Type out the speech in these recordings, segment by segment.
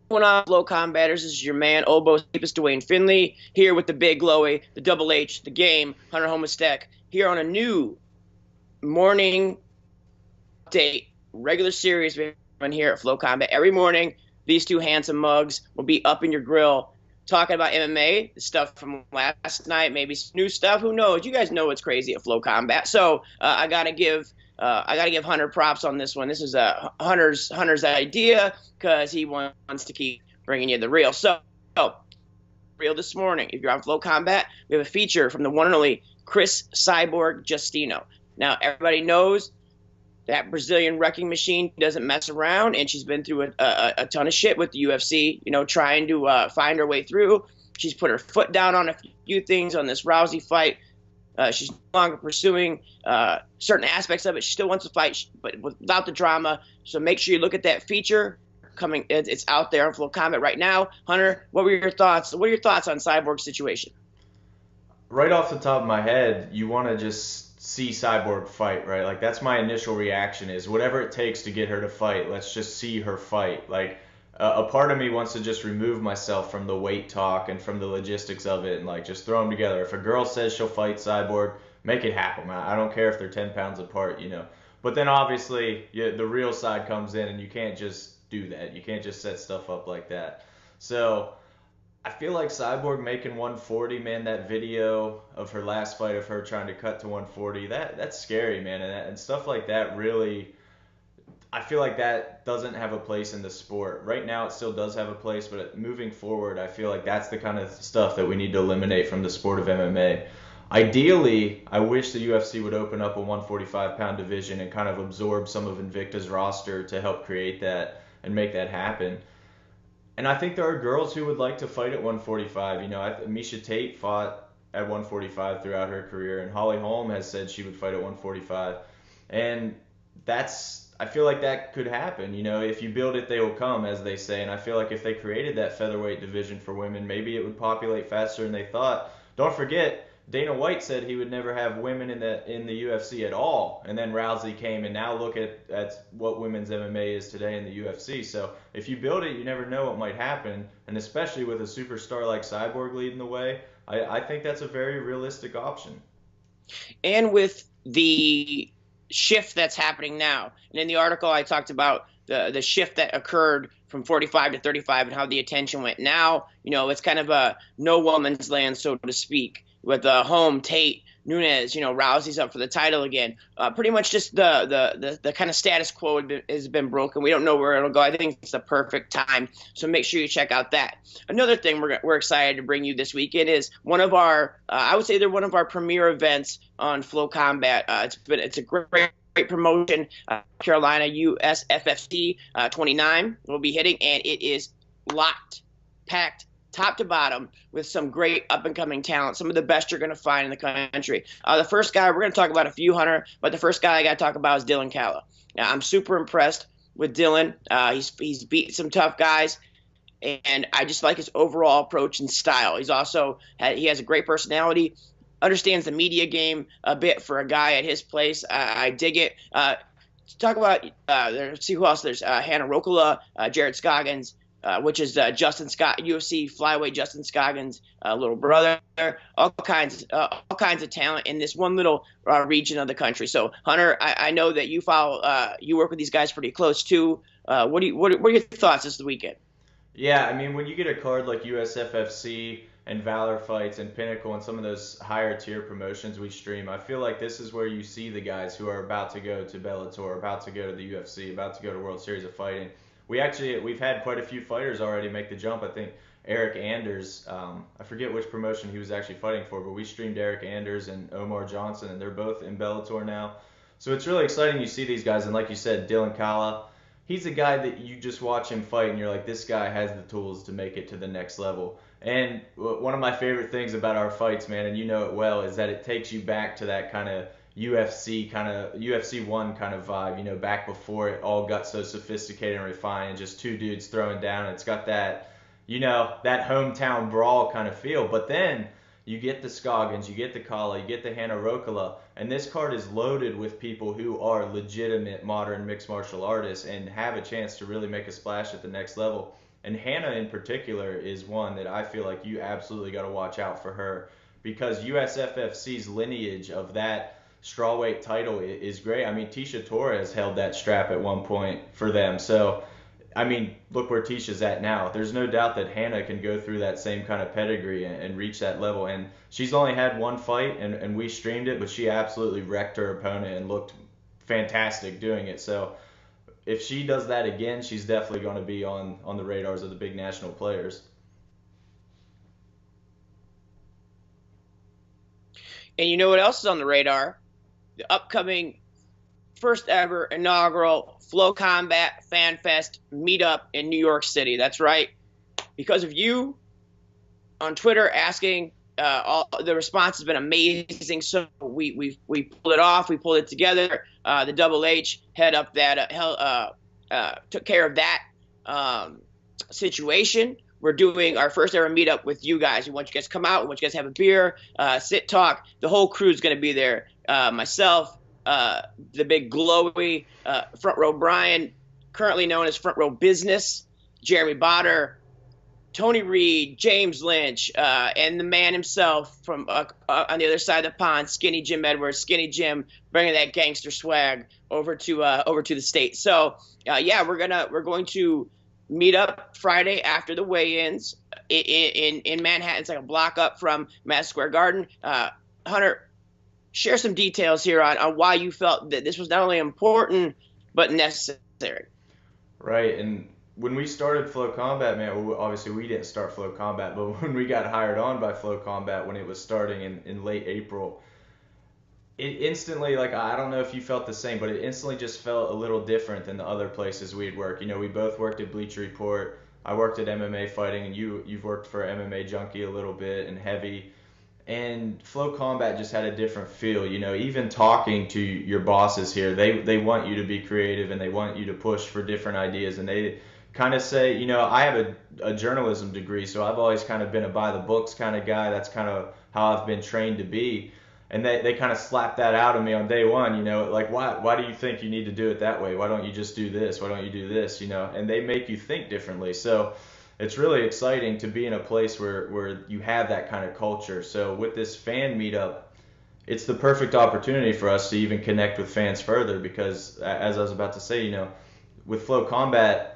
Going on, Flow Combaters? This is your man, Obo's deepest Duane Finley, here with the big glowy, the double H, the game, Hunter Homistek, here on a new morning update, regular series we run here at Flow Combat. Every morning, these two handsome mugs will be up in your grill talking about MMA, the stuff from last night, maybe some new stuff. Who knows? You guys know what's crazy at Flow Combat. So I gotta give Hunter props on this one. This is Hunter's idea because he wants to keep bringing you the real. So real this morning. If you're on Flow Combat, we have a feature from the one and only Chris Cyborg Justino. Now everybody knows that Brazilian wrecking machine doesn't mess around, and she's been through a ton of shit with the UFC, trying to find her way through. She's put her foot down on a few things on this Rousey fight. She's no longer pursuing certain aspects of it. She still wants to fight, but without the drama. So make sure you look at that feature coming. It's out there on Flow Combat right now. Hunter, what were your thoughts? What are your thoughts on Cyborg's situation? Right off the top of my head, you want to just see Cyborg fight, right? Like that's my initial reaction is whatever it takes to get her to fight, let's just see her fight. Like a part of me wants to just remove myself from the weight talk and from the logistics of it and like just throw them together. If a girl says she'll fight Cyborg, make it happen. I don't care if they're 10 pounds apart. But then obviously the real side comes in and you can't just do that. You can't just set stuff up like that. So I feel like Cyborg making 140, man, that video of her last fight of her trying to cut to 140, that's scary, man. And stuff like that really, I feel like that doesn't have a place in the sport. Right now it still does have a place, but moving forward, I feel like that's the kind of stuff that we need to eliminate from the sport of MMA. Ideally, I wish the UFC would open up a 145-pound division and kind of absorb some of Invicta's roster to help create that and make that happen. And I think there are girls who would like to fight at 145. Misha Tate fought at 145 throughout her career, and Holly Holm has said she would fight at 145. And I feel like that could happen. If you build it, they will come, as they say. And I feel like if they created that featherweight division for women, maybe it would populate faster than they thought. Don't forget, Dana White said he would never have women in the UFC at all, and then Rousey came, and now look at what women's MMA is today in the UFC. So if you build it, you never know what might happen, and especially with a superstar like Cyborg leading the way, I think that's a very realistic option. And with the shift that's happening now, and in the article I talked about the shift that occurred from 45 to 35 and how the attention went. Now, it's kind of a no woman's land, so to speak, with Holm, Tate, Nunes. Rousey's up for the title again. Pretty much just the kind of status quo has been broken. We don't know where it'll go. I think it's the perfect time. So make sure you check out that. Another thing we're excited to bring you this weekend is one of our, I would say they're one of our premier events on Flow Combat. It's a great promotion. Carolina USFFC 29 will be hitting, and it is locked, packed, top to bottom with some great up-and-coming talent, some of the best you're going to find in the country. The first guy, we're going to talk about a few, Hunter, but the first guy I got to talk about is Dylan Calla. Now, I'm super impressed with Dylan. He's beat some tough guys, and I just like his overall approach and style. He has a great personality, understands the media game a bit for a guy at his place. I dig it. To talk about, let's see who else. There's Hannah Rokala, Jared Scoggins, which is Justin Scott, UFC flyweight Justin Scoggins' little brother. All kinds of talent in this one little region of the country. So, Hunter, I know that you work with these guys pretty close too. What are your thoughts this weekend? Yeah, I mean, when you get a card like USFFC and Valor Fights and Pinnacle and some of those higher tier promotions we stream, I feel like this is where you see the guys who are about to go to Bellator, about to go to the UFC, about to go to World Series of Fighting. We've had quite a few fighters already make the jump. I think Eric Anders, I forget which promotion he was actually fighting for, but we streamed Eric Anders and Omar Johnson, and they're both in Bellator now. So it's really exciting you see these guys, and like you said, Dylan Calla, he's a guy that you just watch him fight and you're like, this guy has the tools to make it to the next level. And one of my favorite things about our fights, man, and you know it well, is that it takes you back to that kind of UFC 1 kind of vibe, back before it all got so sophisticated and refined and just two dudes throwing down. It's got that, that hometown brawl kind of feel. But then you get the Scoggins, you get the Kala, you get the Hannah Rokala, and this card is loaded with people who are legitimate modern mixed martial artists and have a chance to really make a splash at the next level. And Hannah in particular is one that I feel like you absolutely got to watch out for her, because USFFC's lineage of that strawweight title is great. I mean, Tisha Torres held that strap at one point for them. So, I mean, look where Tisha's at now. There's no doubt that Hannah can go through that same kind of pedigree and reach that level. And she's only had one fight, and we streamed it, but she absolutely wrecked her opponent and looked fantastic doing it. So if she does that again, she's definitely going to be on the radars of the big national players. And you know what else is on the radar? The upcoming first ever inaugural FloCombat Fan Fest meetup in New York City. That's right. Because of you on Twitter asking, all the response has been amazing. So we pulled it off. We pulled it together. The Double H head up that took care of that situation. We're doing our first ever meetup with you guys. We want you guys to come out. We want you guys to have a beer, sit, talk. The whole crew's going to be there. Myself, the big glowy Front Row Brian, currently known as Front Row Business, Jeremy Botter, Tony Reed, James Lynch, and the man himself from on the other side of the pond, Skinny Jim Edwards, Skinny Jim, bringing that gangster swag over to the state. So yeah, we're going to meet up Friday after the weigh-ins in Manhattan. It's like a block up from Madison Square Garden. Hunter, share some details here on why you felt that this was not only important but necessary. Right, and when we started FloCombat, man, obviously we didn't start FloCombat, but when we got hired on by FloCombat when it was starting in late April, it instantly, like, I don't know if you felt the same, but it instantly just felt a little different than the other places we'd worked. You know, we both worked at Bleacher Report. I worked at MMA Fighting, and you've worked for MMA Junkie a little bit and Heavy. And FloCombat just had a different feel. You know, even talking to your bosses here, they want you to be creative and they want you to push for different ideas. And they kind of say, you know, I have a journalism degree, so I've always kind of been a by the books kind of guy. That's kind of how I've been trained to be. And they kind of slapped that out of me on day one, you know, like, why do you think you need to do it that way? Why don't you just do this? Why don't you do this? You know, and they make you think differently. So it's really exciting to be in a place where you have that kind of culture. So with this fan meetup, it's the perfect opportunity for us to even connect with fans further, because as I was about to say, you know, with FloCombat,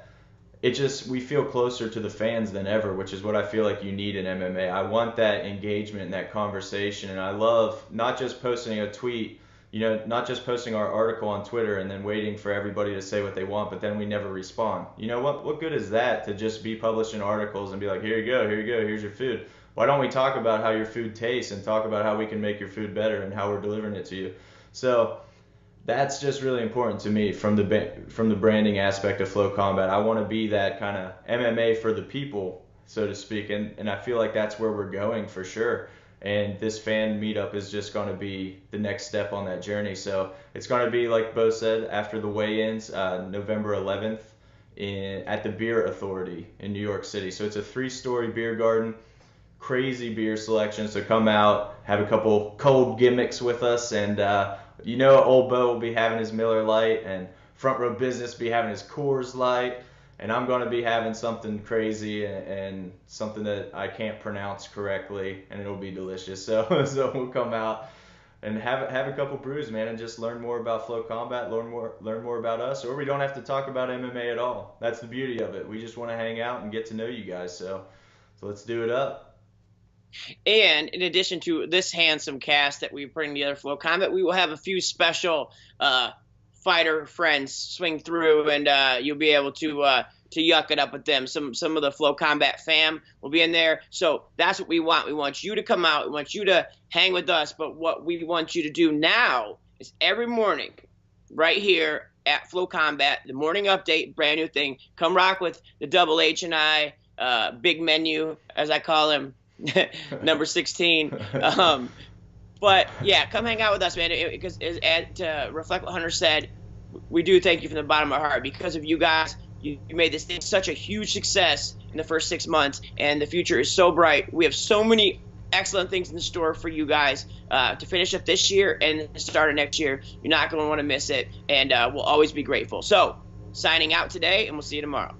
we feel closer to the fans than ever, which is what I feel like you need in MMA. I want that engagement and that conversation, and I love not just posting a tweet, you know, not just posting our article on Twitter and then waiting for everybody to say what they want, but then we never respond. You know, what good is that, to just be publishing articles and be like, here you go, here's your food. Why don't we talk about how your food tastes and talk about how we can make your food better and how we're delivering it to you? So that's just really important to me from the branding aspect of FloCombat. I want to be that kind of MMA for the people, so to speak, and I feel like that's where we're going for sure. And this fan meetup is just going to be the next step on that journey. So it's going to be, like Bo said, after the weigh-ins, November 11th at the Beer Authority in New York City. So it's a 3-story beer garden, crazy beer selection. So come out, have a couple cold gimmicks with us, and you know, old Bo will be having his Miller Lite, and Front Row Business be having his Coors Light, and I'm going to be having something crazy and something that I can't pronounce correctly, and it'll be delicious. So we'll come out and have a couple brews, man, and just learn more about FloCombat, learn more about us, or we don't have to talk about MMA at all. That's the beauty of it. We just want to hang out and get to know you guys. So let's do it up. And in addition to this handsome cast that we bring together, FloCombat, we will have a few special fighter friends swing through, and you'll be able to yuck it up with them. Some of the FloCombat fam will be in there. So that's what we want. We want you to come out. We want you to hang with us. But what we want you to do now is every morning, right here at FloCombat, the morning update, brand new thing. Come rock with the Double H and I, Big Menu, as I call him. Number 16. But yeah, come hang out with us, man, because to reflect what Hunter said, we do thank you from the bottom of our heart. Because of you guys, you made this thing such a huge success in the first 6 months, and the future is so bright. We have so many excellent things in store for you guys to finish up this year and the start of next year. You're not going to want to miss it, and we'll always be grateful. So signing out today, and we'll see you tomorrow.